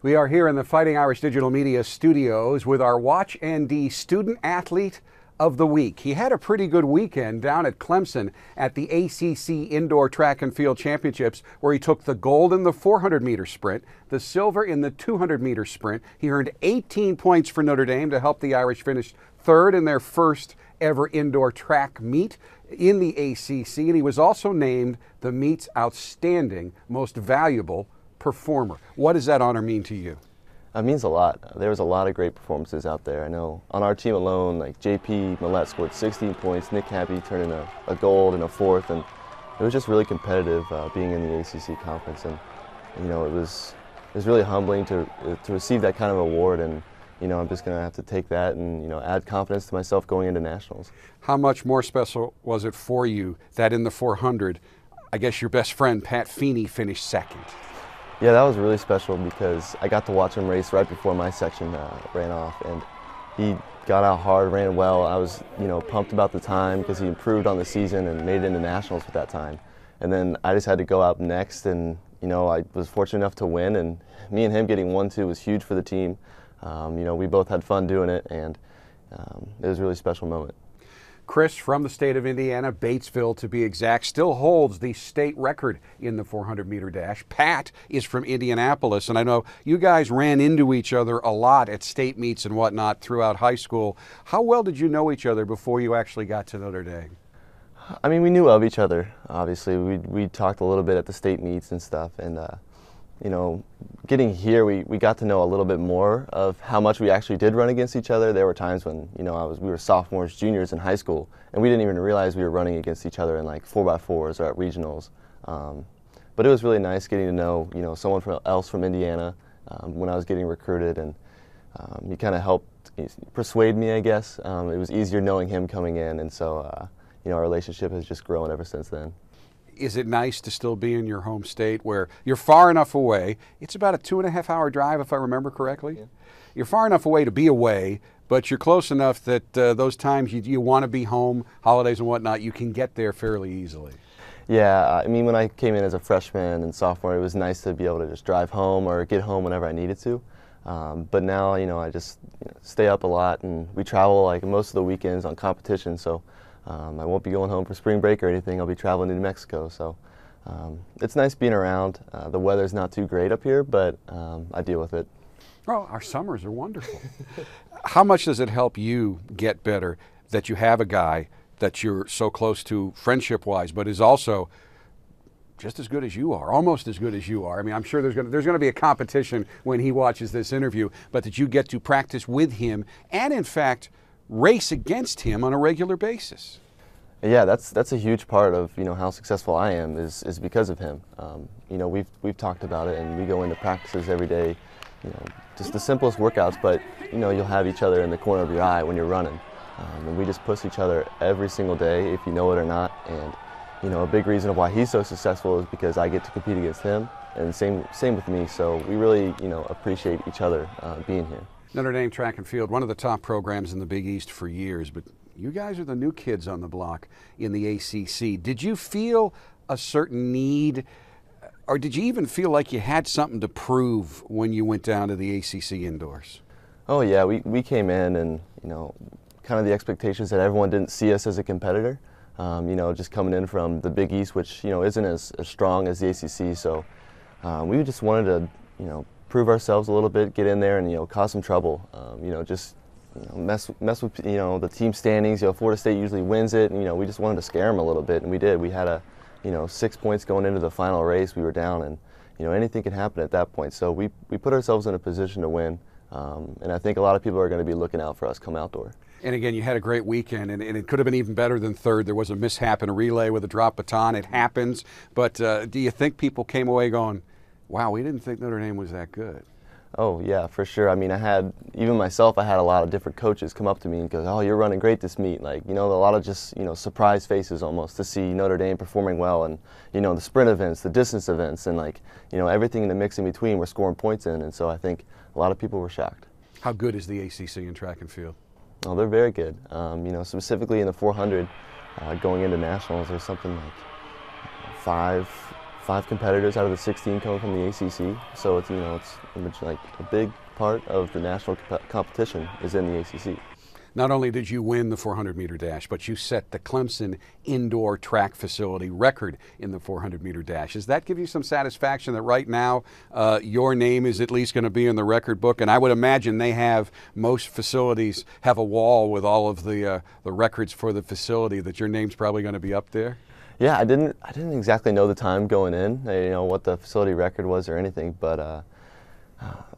We are here in the Fighting Irish Digital Media studios with our Watch ND Student Athlete of the Week. He had a pretty good weekend down at Clemson at the ACC Indoor Track and Field Championships, where he took the gold in the 400-meter sprint, the silver in the 200-meter sprint. He earned 18 points for Notre Dame to help the Irish finish third in their first ever indoor track meet in the ACC, and he was also named the meet's outstanding, most valuable performer. What does that honor mean to you? It means a lot. There was a lot of great performances out there. I know on our team alone, like JP Millette scored 16 points, Nick Happy turned in a gold and a fourth, and it was just really competitive being in the ACC conference. And you know, it was really humbling to receive that kind of award, and you know, I'm just going to have to take that and, you know, add confidence to myself going into nationals. How much more special was it for you that in the 400, I guess your best friend Pat Feeney finished second? Yeah, that was really special because I got to watch him race right before my section ran off, and he got out hard, ran well. I was, you know, pumped about the time because he improved on the season and made it into nationals with that time. And then I just had to go out next, and you know, I was fortunate enough to win, and me and him getting 1-2 was huge for the team. You know, we both had fun doing it, and it was a really special moment. Chris, from the state of Indiana, Batesville to be exact, still holds the state record in the 400-meter dash. Pat is from Indianapolis, and I know you guys ran into each other a lot at state meets and whatnot throughout high school. How well did you know each other before you actually got to Notre Dame? I mean, we knew of each other, obviously. We talked a little bit at the state meets and stuff, and you know, getting here, we got to know a little bit more of how much we actually did run against each other. There were times when, you know, we were sophomores, juniors in high school, and we didn't even realize we were running against each other in like 4x4s or at regionals. But it was really nice getting to know, you know, someone else from Indiana when I was getting recruited, and he kind of helped persuade me, I guess. It was easier knowing him coming in, and so, you know, our relationship has just grown ever since then. Is it nice to still be in your home state where you're far enough away? It's about a 2.5-hour drive, if I remember correctly. Yeah. You're far enough away to be away, but you're close enough that those times you want to be home, holidays and whatnot, you can get there fairly easily. Yeah, I mean, when I came in as a freshman and sophomore, it was nice to be able to just drive home or get home whenever I needed to. But now, you know, I just stay up a lot, and we travel like most of the weekends on competition, so I won't be going home for spring break or anything. I'll be traveling to New Mexico, so it's nice being around. The weather's not too great up here, but I deal with it. Oh, our summers are wonderful. How much does it help you get better that you have a guy that you're so close to friendship-wise, but is also just as good as you are, almost as good as you are? I mean, I'm sure there's going to be a competition when he watches this interview, but that you get to practice with him and, in fact, race against him on a regular basis. Yeah, that's a huge part of, you know, how successful I am is because of him. You know, we've talked about it, and we go into practices every day. You know, just the simplest workouts, but you know, you'll have each other in the corner of your eye when you're running, and we just push each other every single day, if you know it or not. And you know, a big reason of why he's so successful is because I get to compete against him, and same with me. So we really, you know, appreciate each other being here. Notre Dame Track and Field, one of the top programs in the Big East for years, but you guys are the new kids on the block in the ACC. Did you feel a certain need, or did you even feel like you had something to prove when you went down to the ACC indoors? Oh yeah, we came in, and you know, kind of the expectations that everyone didn't see us as a competitor. You know, just coming in from the Big East, which, you know, isn't as strong as the ACC, so we just wanted to, you know, prove ourselves a little bit, get in there and, you know, cause some trouble. You know, just, you know, mess with, you know, the team standings. You know, Florida State usually wins it, and, you know, we just wanted to scare them a little bit, and we did. We had you know, 6 points going into the final race. We were down, and, you know, anything can happen at that point. So we put ourselves in a position to win, and I think a lot of people are going to be looking out for us come outdoor. And again, you had a great weekend, and it could have been even better than third. There was a mishap in a relay with a drop baton. It happens. But do you think people came away going, wow, we didn't think Notre Dame was that good? Oh yeah, for sure. I mean, even myself, I had a lot of different coaches come up to me and go, oh, you're running great this meet. Like, you know, a lot of just, you know, surprise faces almost to see Notre Dame performing well, and, you know, the sprint events, the distance events, and like, you know, everything in the mix in between we're scoring points in. And so I think a lot of people were shocked. How good is the ACC in track and field? Oh, they're very good. You know, specifically in the 400, going into nationals, there's something like five 5 competitors out of the 16 coming from the ACC. So it's, it's like a big part of the national competition is in the ACC. Not only did you win the 400-meter dash, but you set the Clemson indoor track facility record in the 400-meter dash. Does that give you some satisfaction that right now your name is at least going to be in the record book? And I would imagine most facilities have a wall with all of the records for the facility, that your name's probably going to be up there? Yeah, I didn't exactly know the time going in, what the facility record was or anything, but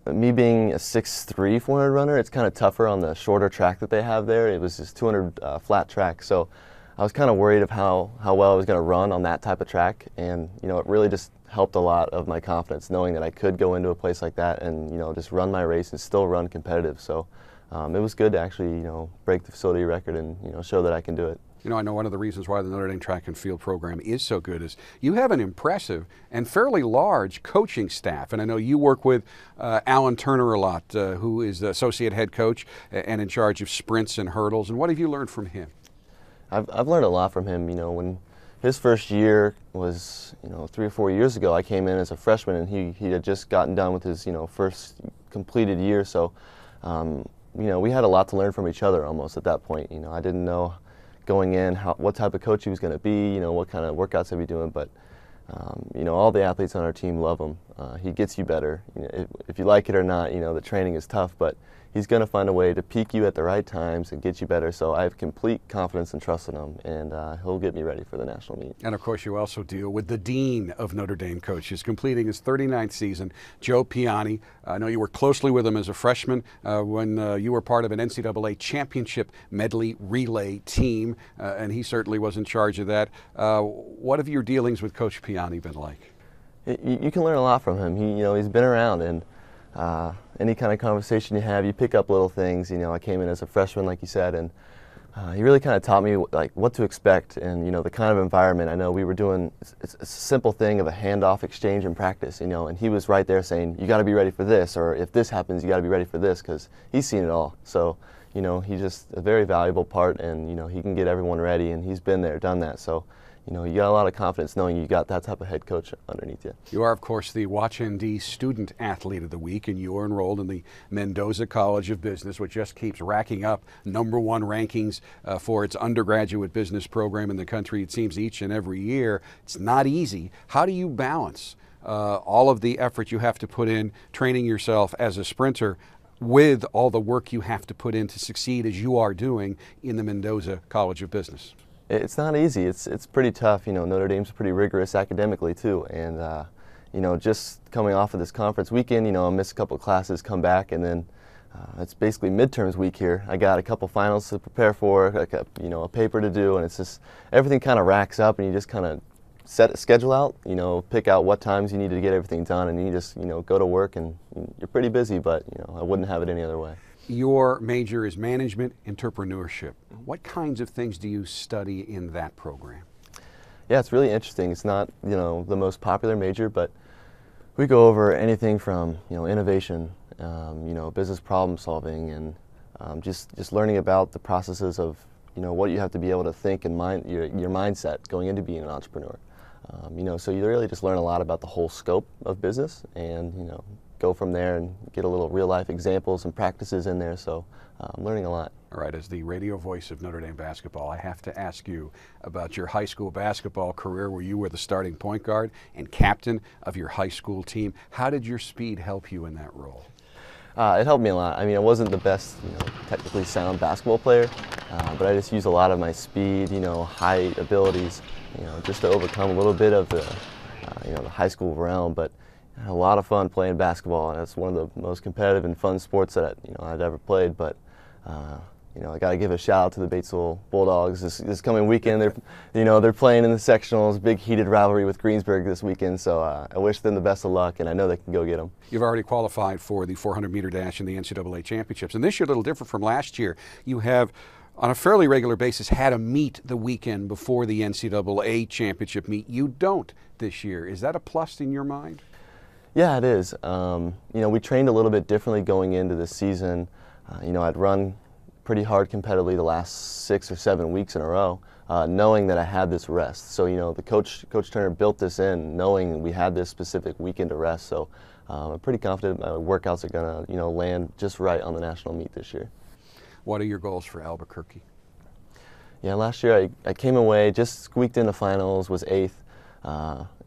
me being a 6'3" 400 runner, it's kind of tougher on the shorter track that they have there. It was just 200 flat track, so I was kind of worried of how well I was going to run on that type of track, and it really just helped a lot of my confidence knowing that I could go into a place like that and just run my race and still run competitive. So it was good to actually break the facility record and show that I can do it. I know one of the reasons why the Notre Dame track and field program is so good is you have an impressive and fairly large coaching staff. And I know you work with Alan Turner a lot, who is the associate head coach and in charge of sprints and hurdles. And what have you learned from him? I've learned a lot from him. When his first year was 3 or 4 years ago, I came in as a freshman, and he had just gotten done with his first completed year. So we had a lot to learn from each other almost at that point. I didn't know going in what type of coach he was going to be, what kind of workouts he'd be doing, but all the athletes on our team love him. He gets you better. If you like it or not, the training is tough, but he's going to find a way to peak you at the right times and get you better. So I have complete confidence and trust in him, and he'll get me ready for the national meet. And of course, you also deal with the dean of Notre Dame coaches, completing his 39th season, Joe Piani. I know you worked closely with him as a freshman when you were part of an NCAA championship medley relay team, and he certainly was in charge of that. What have your dealings with Coach Piani been like? You can learn a lot from him. He's been around, and any kind of conversation you have, you pick up little things. I came in as a freshman, like you said, and he really kind of taught me what to expect and the kind of environment. I know we were doing it's a simple thing of a handoff exchange in practice, and he was right there saying, you got to be ready for this, or if this happens, you got to be ready for this, because he's seen it all. So he's just a very valuable part, and he can get everyone ready, and he's been there, done that. So you got a lot of confidence knowing you got that type of head coach underneath you. You are, of course, the WatchND Student Athlete of the Week, and you are enrolled in the Mendoza College of Business, which just keeps racking up #1 rankings for its undergraduate business program in the country, it seems, each and every year. It's not easy. How do you balance all of the effort you have to put in training yourself as a sprinter with all the work you have to put in to succeed as you are doing in the Mendoza College of Business? It's not easy. It's pretty tough. Notre Dame's pretty rigorous academically too, and just coming off of this conference weekend, I missed a couple of classes, come back, and then it's basically midterms week here. I got a couple finals to prepare for, a paper to do, and it's just everything kind of racks up, and you just kind of set a schedule out, pick out what times you need to get everything done, and you just go to work, and you're pretty busy, but I wouldn't have it any other way. Your major is management entrepreneurship. What kinds of things do you study in that program? Yeah, it's really interesting. It's not the most popular major, but we go over anything from innovation, business problem solving, and just learning about the processes of what you have to be able to think and your mindset going into being an entrepreneur. So you really just learn a lot about the whole scope of business, and go from there and get a little real-life examples and practices in there, so I'm learning a lot. All right, as the radio voice of Notre Dame basketball, I have to ask you about your high school basketball career, where you were the starting point guard and captain of your high school team. How did your speed help you in that role? It helped me a lot. I mean, I wasn't the best, technically sound basketball player, but I just used a lot of my speed, height, abilities, just to overcome a little bit of the, the high school realm. But I had a lot of fun playing basketball, and it's one of the most competitive and fun sports that I've ever played. But I got to give a shout out to the Batesville Bulldogs this coming weekend. They're playing in the sectionals, big heated rivalry with Greensburg this weekend. So I wish them the best of luck, and I know they can go get them. You've already qualified for the 400-meter dash in the NCAA Championships, and this year a little different from last year. You have, on a fairly regular basis, had a meet the weekend before the NCAA Championship meet. You don't this year. Is that a plus in your mind? Yeah, it is. We trained a little bit differently going into this season. I'd run pretty hard competitively the last 6 or 7 weeks in a row. knowing that I had this rest. So, you know, Coach Turner built this in knowing we had this specific weekend to rest. So I'm pretty confident my workouts are going to, you know, land just right on the national meet this year. What are your goals for Albuquerque? Yeah, last year I came away, just squeaked into finals, was 8th.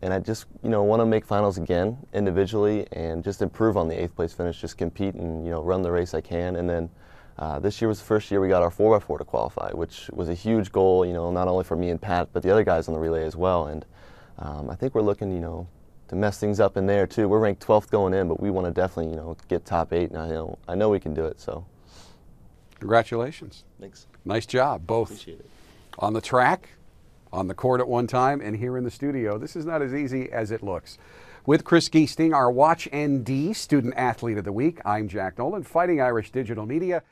And I just, you know, want to make finals again individually and just improve on the 8th place finish, just compete and, you know, run the race I can. And then this year was the first year we got our 4x4 to qualify, which was a huge goal, you know, not only for me and Pat, but the other guys on the relay as well. And I think we're looking, you know, to mess things up in there too. We're ranked 12th going in, but we want to definitely, you know, get top 8. And I know we can do it. So, congratulations. Thanks. Nice job, both. Appreciate it. On the track, on the court at one time, and here in the studio. This is not as easy as it looks. With Chris Giesting, our Watch ND Student Athlete of the Week, I'm Jack Nolan, Fighting Irish Digital Media.